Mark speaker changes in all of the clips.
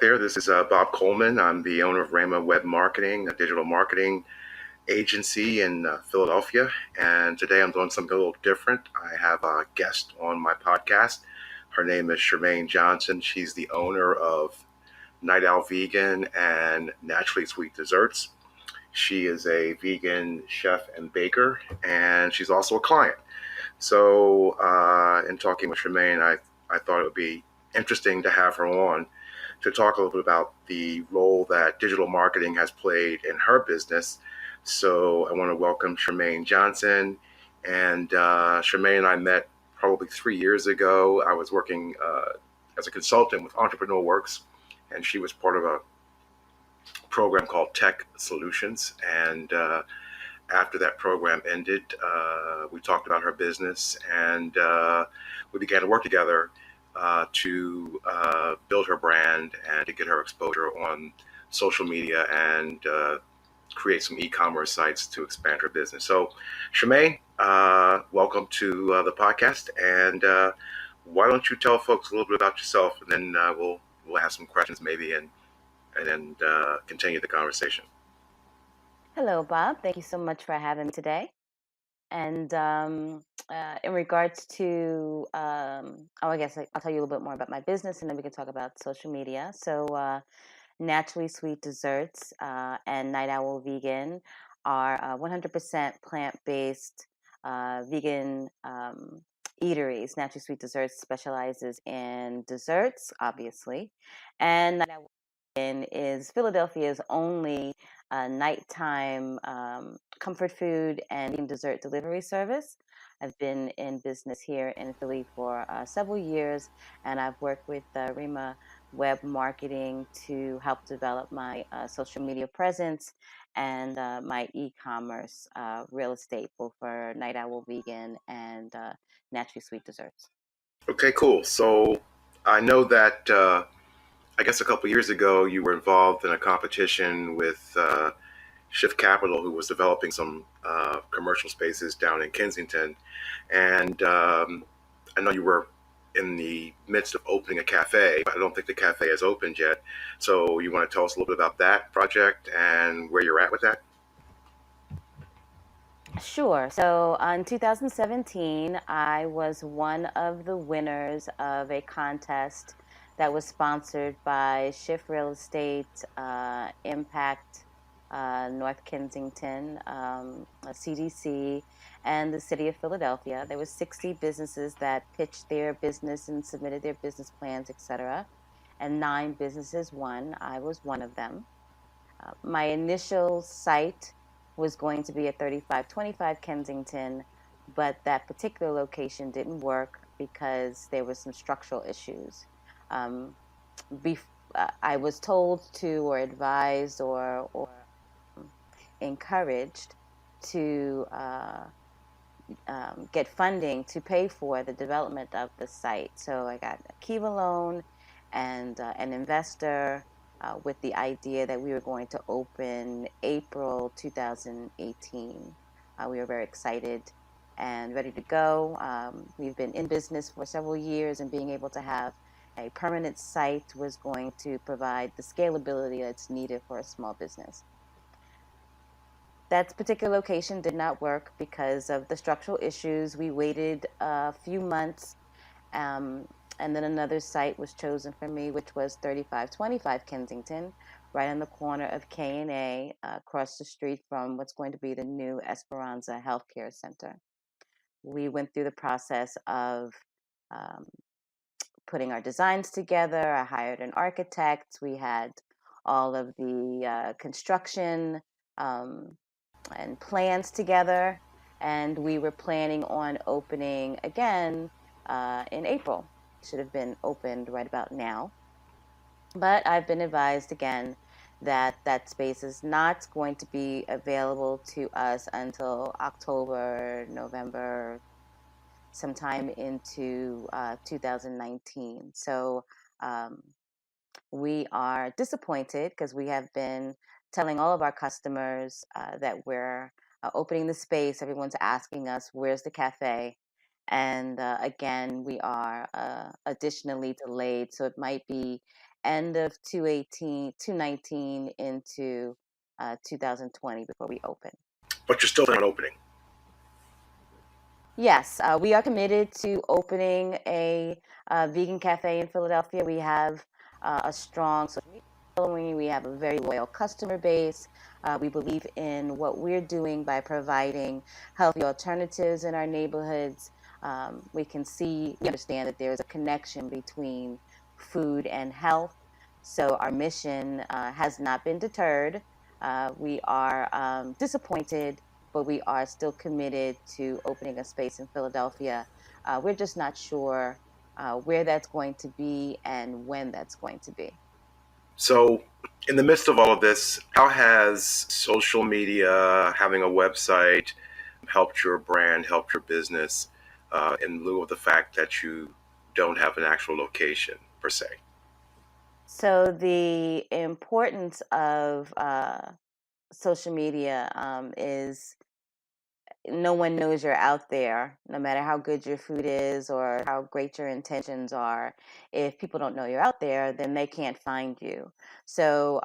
Speaker 1: there. This is Bob Coleman. I'm the owner of Rhema Web Marketing, a digital marketing agency in Philadelphia. And today I'm doing something a little different. I have a guest on my podcast. Her name is Sherimane Johnson. She's the owner of Night Owl Vegan and Naturally Sweet Desserts. She is a vegan chef and baker, and she's also a client. So, in talking with Sherimane, I thought it would be interesting to have her on to talk a little bit about the role that digital marketing has played in her business. So I want to welcome Sherimane Johnson. And Sherimane and I met probably 3 years ago. I was working as a consultant with Entrepreneur Works, and she was part of a program called Tech Solutions. And after that program ended, we talked about her business, and we began to work together to build her brand and to get her exposure on social media and create some e-commerce sites to expand her business. So, Sherimane, welcome to the podcast, and why don't you tell folks a little bit about yourself, and then we'll have some questions maybe, and then continue the conversation.
Speaker 2: Hello, Bob. Thank you so much for having me today. And in regards to, I guess I'll tell you a little bit more about my business, and then we can talk about social media. So, Naturally Sweet Desserts and Night Owl Vegan are 100% plant-based vegan eateries. Naturally Sweet Desserts specializes in desserts, obviously, and Night Owl Vegan is Philadelphia's only nighttime comfort food and vegan dessert delivery service. I've been in business here in Philly for several years, and I've worked with Rhema Web Marketing to help develop my social media presence and my e-commerce real estate, both for Night Owl Vegan and Naturally Sweet Desserts.
Speaker 1: Okay, cool. So I know that I guess a couple of years ago you were involved in a competition with Shift Capital, who was developing some commercial spaces down in Kensington, and I know you were in the midst of opening a cafe, but I don't think the cafe has opened yet. So you want to tell us a little bit about that project and where you're at with that?
Speaker 2: Sure. So in 2017, I was one of the winners of a contest that was sponsored by Shift Real Estate, Impact, North Kensington, CDC, and the City of Philadelphia. There were 60 businesses that pitched their business and submitted their business plans, etc. And 9 businesses won. I was one of them. My initial site was going to be at 3525 Kensington, but that particular location didn't work because there were some structural issues. Um, I was told to, or advised, or encouraged to get funding to pay for the development of the site. So I got a Kiva loan and an investor with the idea that we were going to open April 2018. We were very excited and ready to go. We've been in business for several years, and being able to have a permanent site was going to provide the scalability that's needed for a small business. That particular location did not work because of the structural issues. We waited a few months, and then another site was chosen for me, which was 3525 Kensington, right on the corner of K&A, across the street from what's going to be the new Esperanza Healthcare Center. We went through the process of putting our designs together. I hired an architect. We had all of the construction and plans together, and we were planning on opening again in April. Should have been opened right about now, but I've been advised again that that space is not going to be available to us until October, November, sometime into 2019. So we are disappointed because we have been telling all of our customers that we're opening the space. Everyone's asking us, where's the cafe? And again, we are additionally delayed. So it might be end of 2019 into 2020 before we open.
Speaker 1: But you're still not opening.
Speaker 2: Yes, we are committed to opening a vegan cafe in Philadelphia. We have a strong social media following. We have a very loyal customer base. We believe in what we're doing by providing healthy alternatives in our neighborhoods. We understand that there is a connection between food and health. So our mission has not been deterred. We are disappointed, but we are still committed to opening a space in Philadelphia. We're just not sure where that's going to be and when that's going to be.
Speaker 1: So, in the midst of all of this, how has social media, having a website, helped your brand, helped your business, in lieu of the fact that you don't have an actual location per se?
Speaker 2: So the importance of social media is no one knows you're out there, no matter how good your food is or how great your intentions are. If people don't know you're out there, then they can't find you. So,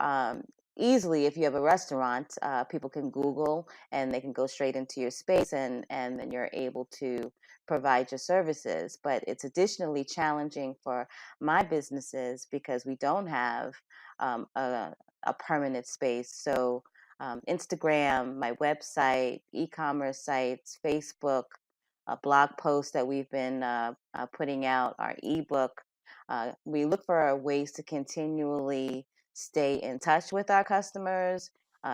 Speaker 2: easily, if you have a restaurant, people can Google and they can go straight into your space, and then you're able to provide your services. But it's additionally challenging for my businesses because we don't have a permanent space. So, Instagram, my website, e-commerce sites, Facebook, blog posts that we've been putting out, our ebook. We look for ways to continually stay in touch with our customers,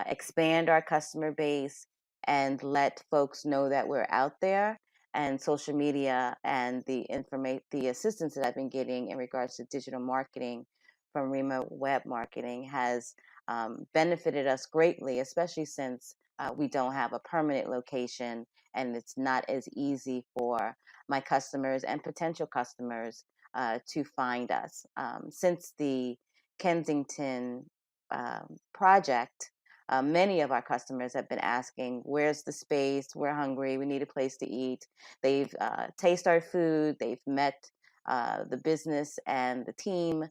Speaker 2: expand our customer base, and let folks know that we're out there. And social media and the assistance that I've been getting in regards to digital marketing from Rhema Web Marketing has benefited us greatly, especially since we don't have a permanent location and it's not as easy for my customers and potential customers to find us. Since the Kensington project, many of our customers have been asking, where's the space? We're hungry. We need a place to eat. They've tasted our food. They've met the business and the team.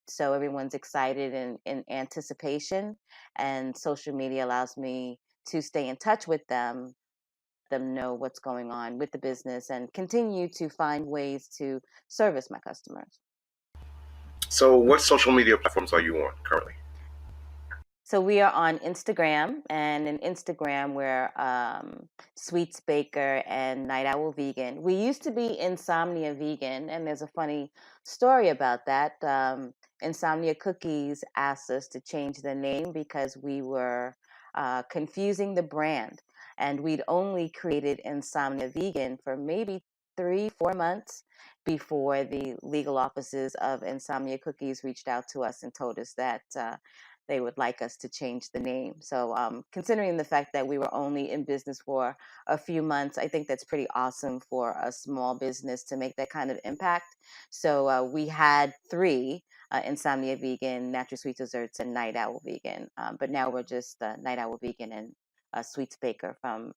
Speaker 2: So everyone's excited and in anticipation, and social media allows me to stay in touch with them know what's going on with the business and continue to find ways to service my customers.
Speaker 1: So, what social media platforms are you on currently?
Speaker 2: So we are on Instagram, and in Instagram we're Sweets Baker and Night Owl Vegan. We used to be Insomnia Vegan, and there's a funny story about that. Insomnia Cookies asked us to change the name because we were confusing the brand, and we'd only created Insomnia Vegan for maybe 3-4 months before the legal offices of Insomnia Cookies reached out to us and told us that they would like us to change the name. So, considering the fact that we were only in business for a few months, I think that's pretty awesome for a small business to make that kind of impact. So, we had three: Insomnia Vegan, NaturallySweet Desserts, and Night Owl Vegan. But now we're just Night Owl Vegan and Sweets Baker from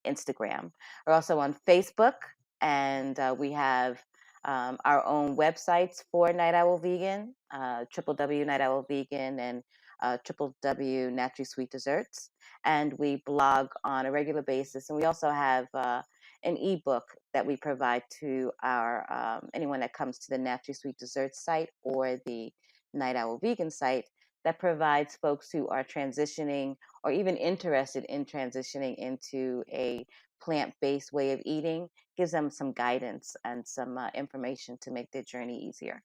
Speaker 2: Instagram. We're also on Facebook, and we have our own websites for Night Owl Vegan, www Night Owl Vegan and www Naturally Sweet Desserts. And we blog on a regular basis. And we also have an ebook that we provide to our anyone that comes to the Naturally Sweet Desserts site or the Night Owl Vegan site that provides folks who are transitioning or even interested in transitioning into a plant-based way of eating, gives them some guidance and some information to make their journey easier.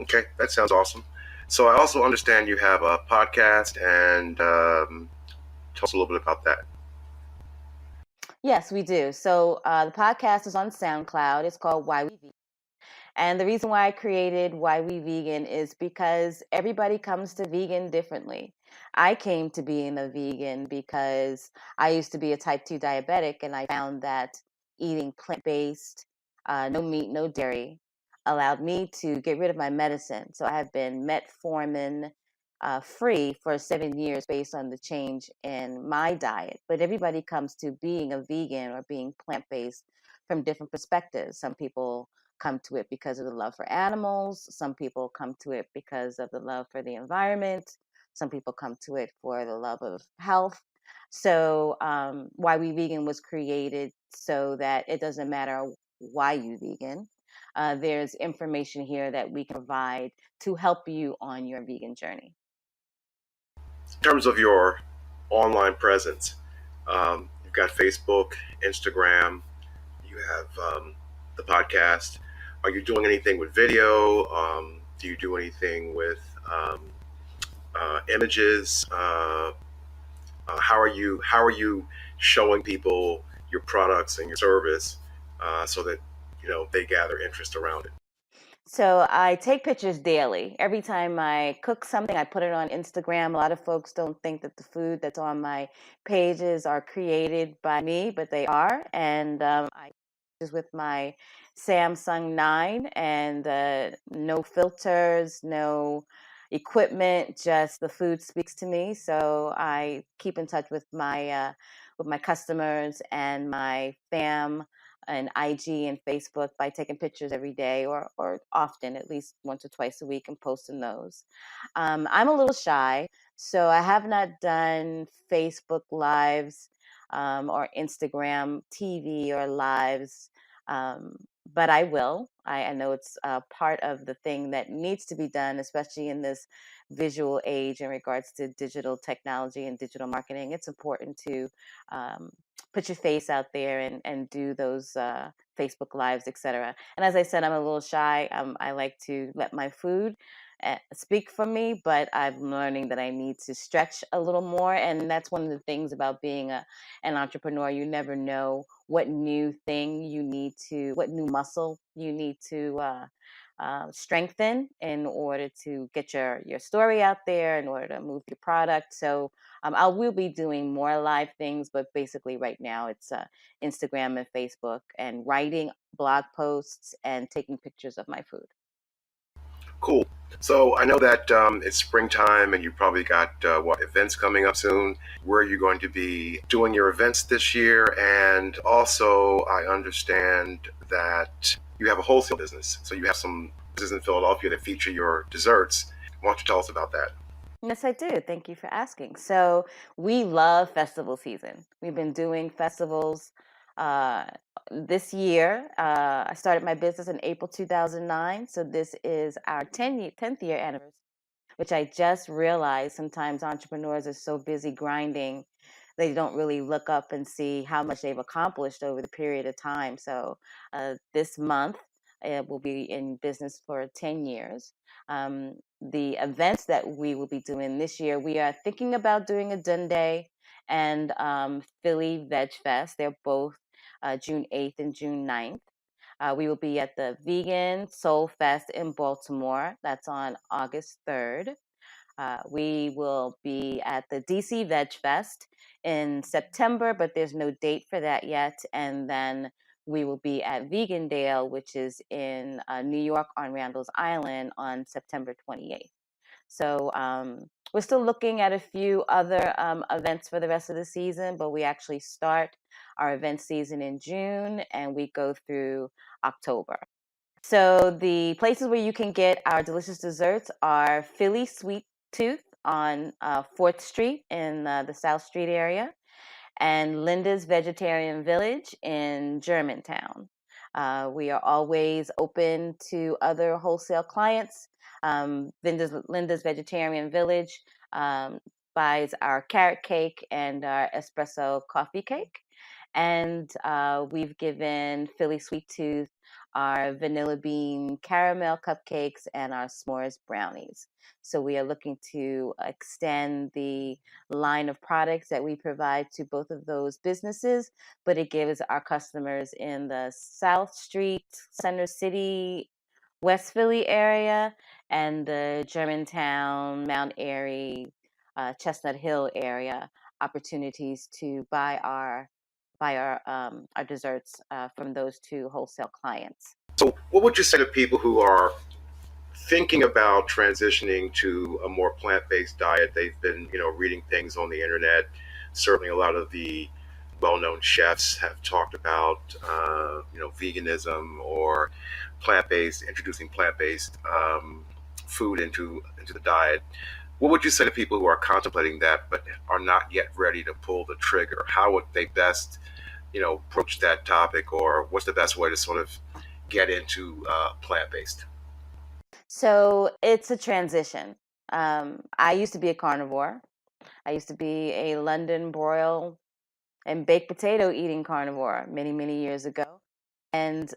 Speaker 1: Okay, that sounds awesome. So, I also understand you have a podcast, and tell us a little bit about that.
Speaker 2: Yes, we do. So the podcast is on SoundCloud. It's called Why We Vegan. And the reason why I created Why We Vegan is because everybody comes to vegan differently. I came to being a vegan because I used to be a type 2 diabetic, and I found that eating plant-based, no meat, no dairy, allowed me to get rid of my medicine. So I have been metformin free for 7 years based on the change in my diet. But everybody comes to being a vegan or being plant-based from different perspectives. Some people come to it because of the love for animals. Some people come to it because of the love for the environment. Some people come to it for the love of health. So, Why We Vegan was created so that it doesn't matter why you vegan. There's information here that we can provide to help you on your vegan journey.
Speaker 1: In terms of your online presence, you've got Facebook, Instagram, you have the podcast. Are you doing anything with video? Do you do anything with images? How are you showing people your products and your service so that they gather interest around it?
Speaker 2: So I take pictures daily. Every time I cook something, I put it on Instagram. A lot of folks don't think that the food that's on my pages are created by me, but they are. And I just with my Samsung 9 and no filters, no equipment, just the food speaks to me. So I keep in touch with my customers and my fam and IG and Facebook by taking pictures every day or often, at least once or twice a week, and posting those. I'm a little shy, so I have not done Facebook Lives or Instagram TV or lives, um, but I will. I know it's part of the thing that needs to be done, especially in this visual age in regards to digital technology and digital marketing. It's important to um, put your face out there and do those Facebook lives, etc. And as I said, I'm a little shy. I like to let my food speak for me, but I'm learning that I need to stretch a little more. And that's one of the things about being an entrepreneur. You never know what new thing you need to, what new muscle you need to strengthen in order to get your story out there, in order to move your product. So I will be doing more live things, but basically right now it's Instagram and Facebook and writing blog posts and taking pictures of my food.
Speaker 1: Cool. So I know that it's springtime and you probably got events coming up soon. Where are you going to be doing your events this year? And also, I understand that you have a wholesale business. So you have some businesses in Philadelphia that feature your desserts. Why don't you tell us about that?
Speaker 2: Yes, I do. Thank you for asking. So we love festival season. We've been doing festivals uh, this year. I started my business in April 2009. So this is our 10th year anniversary, which I just realized sometimes entrepreneurs are so busy grinding, they don't really look up and see how much they've accomplished over the period of time. So this month, we'll be in business for 10 years. The events that we will be doing this year, we are thinking about doing a Dun Day and Philly Veg Fest. They're both June 8th and June 9th. We will be at the Vegan Soul Fest in Baltimore. That's on August 3rd. We will be at the DC Veg Fest in September, but there's no date for that yet. And then we will be at Vegan Dale, which is in New York on Randall's Island on September 28th. So we're still looking at a few other events for the rest of the season, but we actually start our event season in June and we go through October. So the places where you can get our delicious desserts are Philly Sweet Tooth on 4th Street in the South Street area, and Linda's Vegetarian Village in Germantown. We are always open to other wholesale clients. Linda's Vegetarian Village buys our carrot cake and our espresso coffee cake. And we've given Philly Sweet Tooth our vanilla bean caramel cupcakes and our s'mores brownies. So we are looking to extend the line of products that we provide to both of those businesses, but it gives our customers in the South Street, Center City, West Philly area, and the Germantown, Mount Airy, Chestnut Hill area opportunities to buy our desserts from those two wholesale clients.
Speaker 1: So, what would you say to people who are thinking about transitioning to a more plant-based diet? They've been, reading things on the internet. Certainly, a lot of the well-known chefs have talked about, veganism or plant-based, introducing plant-based food into the diet. What would you say to people who are contemplating that but are not yet ready to pull the trigger? How would they best, broach that topic, or what's the best way to sort of get into plant-based?
Speaker 2: So it's a transition. I used to be a carnivore. I used to be a London broil and baked potato eating carnivore many, many years ago. And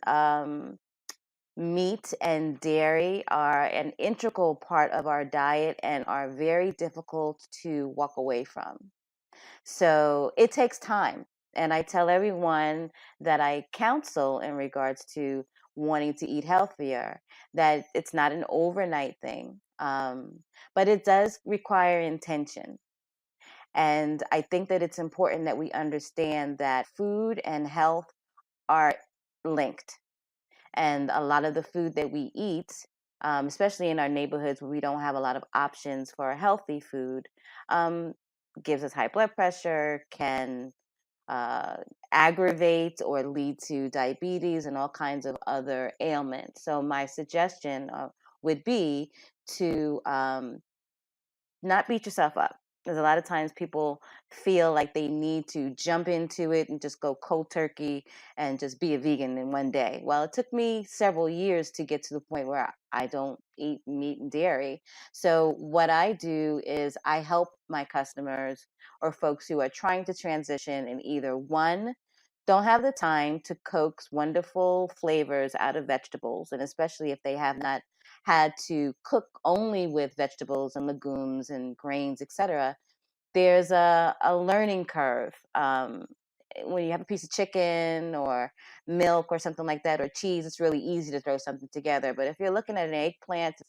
Speaker 2: meat and dairy are an integral part of our diet and are very difficult to walk away from. So it takes time. And I tell everyone that I counsel in regards to wanting to eat healthier that it's not an overnight thing, but it does require intention. And I think that it's important that we understand that food and health are linked. And a lot of the food that we eat, especially in our neighborhoods where we don't have a lot of options for healthy food, um, gives us high blood pressure, can uh, aggravate or lead to diabetes and all kinds of other ailments. So, my suggestion would be to not beat yourself up. Because a lot of times people feel like they need to jump into it and just go cold turkey and just be a vegan in one day. Well, it took me several years to get to the point where I don't eat meat and dairy. So, what I do is I help my customers or folks who are trying to transition and either one, don't have the time to coax wonderful flavors out of vegetables, and especially if they have not had to cook only with vegetables and legumes and grains, etc., there's a learning curve. When you have a piece of chicken or milk or something like that, or cheese, it's really easy to throw something together. But if you're looking at an eggplant,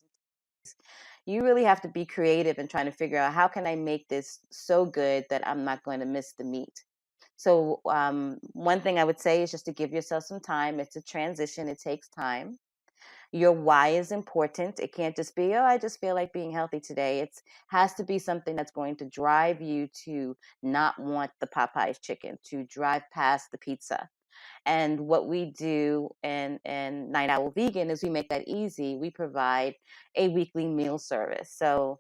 Speaker 2: you really have to be creative and trying to figure out how can I make this so good that I'm not going to miss the meat. So one thing I would say is just to give yourself some time. It's a transition. It takes time. Your why is important. It can't just be, oh, I just feel like being healthy today. It has to be something that's going to drive you to not want the Popeyes chicken, to drive past the pizza. And what we do in Night Owl Vegan is we make that easy. We provide a weekly meal service. So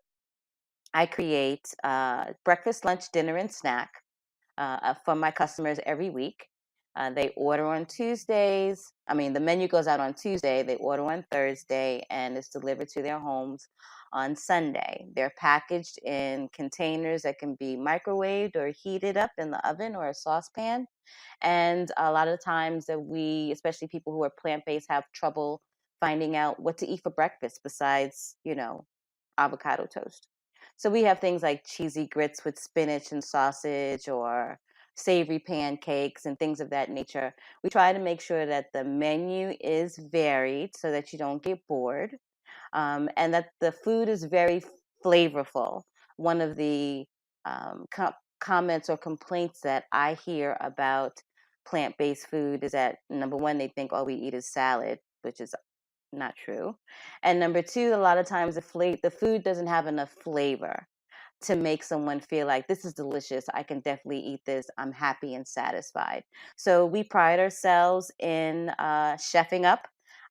Speaker 2: I create breakfast, lunch, dinner, and snack for my customers every week. They order on Tuesdays. I mean, the menu goes out on Tuesday. They order on Thursday, and it's delivered to their homes on Sunday. They're packaged in containers that can be microwaved or heated up in the oven or a saucepan. And a lot of times that we, especially people who are plant-based, have trouble finding out what to eat for breakfast besides, avocado toast. So we have things like cheesy grits with spinach and sausage or savory pancakes and things of that nature. We try to make sure that the menu is varied so that you don't get bored, and that the food is very flavorful. One of the comments or complaints that I hear about plant-based food is that number one, they think all we eat is salad, which is not true. And number two, a lot of times the food doesn't have enough flavor to make someone feel like this is delicious. I can definitely eat this. I'm happy and satisfied. So we pride ourselves in chefing up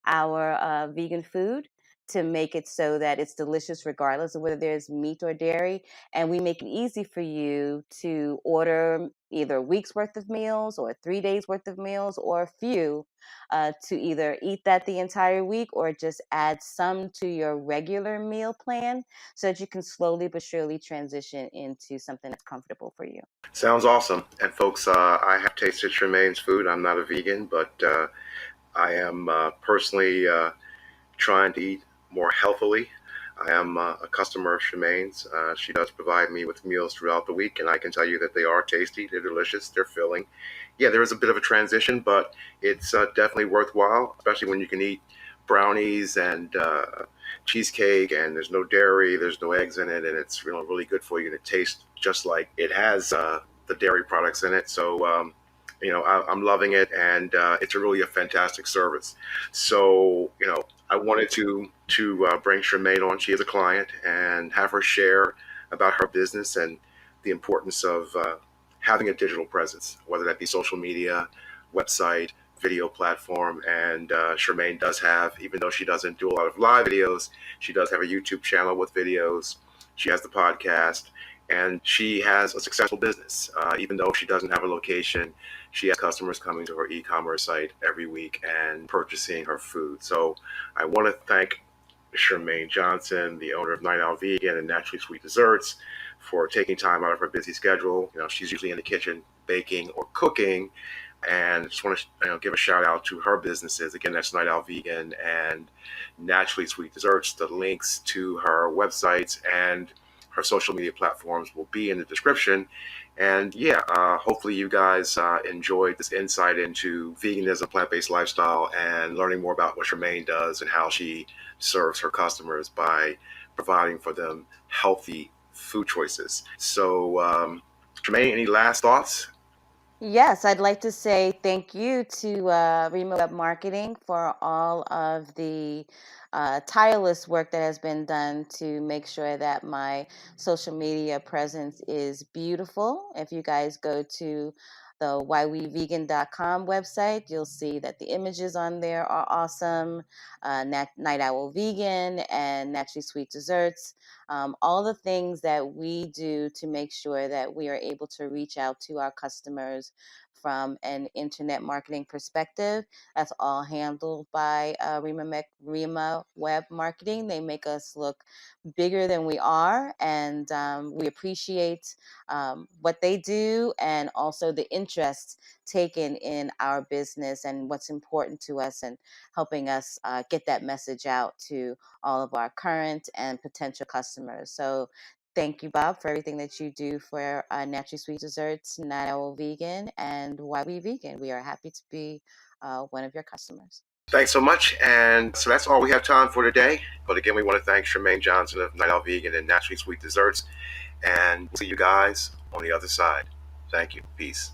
Speaker 2: our vegan food to make it so that it's delicious regardless of whether there's meat or dairy. And we make it easy for you to order either a week's worth of meals or 3 days worth of meals or a few to either eat that the entire week or just add some to your regular meal plan so that you can slowly but surely transition into something that's comfortable for you.
Speaker 1: Sounds awesome. And folks, I have tasted Tremaine's food. I'm not a vegan, but I am personally trying to eat more healthily. I am a customer of Shemaine's. She does provide me with meals throughout the week, and I can tell you that they are tasty, they're delicious, they're filling. Yeah, there is a bit of a transition, but it's definitely worthwhile, especially when you can eat brownies and cheesecake, and there's no dairy, there's no eggs in it, and it's really good for you, and it tastes just like it has the dairy products in it. So I'm loving it, and it's really a fantastic service. So I wanted to bring Charmaine on. She is a client, and have her share about her business and the importance of having a digital presence, whether that be social media, website, video platform. And Sherimane does have, even though she doesn't do a lot of live videos, she does have a YouTube channel with videos. She has the podcast, and she has a successful business. Even though she doesn't have a location, she has customers coming to her e-commerce site every week and purchasing her food. So I want to thank Sherimane Johnson, the owner of Night Owl Vegan and Naturally Sweet Desserts, for taking time out of her busy schedule. She's usually in the kitchen baking or cooking, and just want to give a shout out to her businesses. Again, that's Night Owl Vegan and Naturally Sweet Desserts. The links to her websites and her social media platforms will be in the description. And yeah, hopefully you guys enjoyed this insight into veganism, plant-based lifestyle, and learning more about what Sherimane does and how she serves her customers by providing for them healthy food choices. So, Sherimane, any last thoughts?
Speaker 2: Yes, I'd like to say thank you to Rhema Web Marketing for all of the tireless work that has been done to make sure that my social media presence is beautiful. If you guys go to the whywevegan.com website, you'll see that the images on there are awesome. Night Owl Vegan and Naturally Sweet Desserts. All the things that we do to make sure that we are able to reach out to our customers from an internet marketing perspective. That's all handled by Rhema Web Marketing. They make us look bigger than we are, and we appreciate what they do and also the interest taken in our business and what's important to us and helping us get that message out to all of our current and potential customers. So thank you, Bob, for everything that you do for Naturally Sweet Desserts, Night Owl Vegan, and Why We Vegan. We are happy to be one of your customers.
Speaker 1: Thanks so much. And so that's all we have time for today. But again, we want to thank Sherimane Johnson of Night Owl Vegan and Naturally Sweet Desserts. And we'll see you guys on the other side. Thank you. Peace.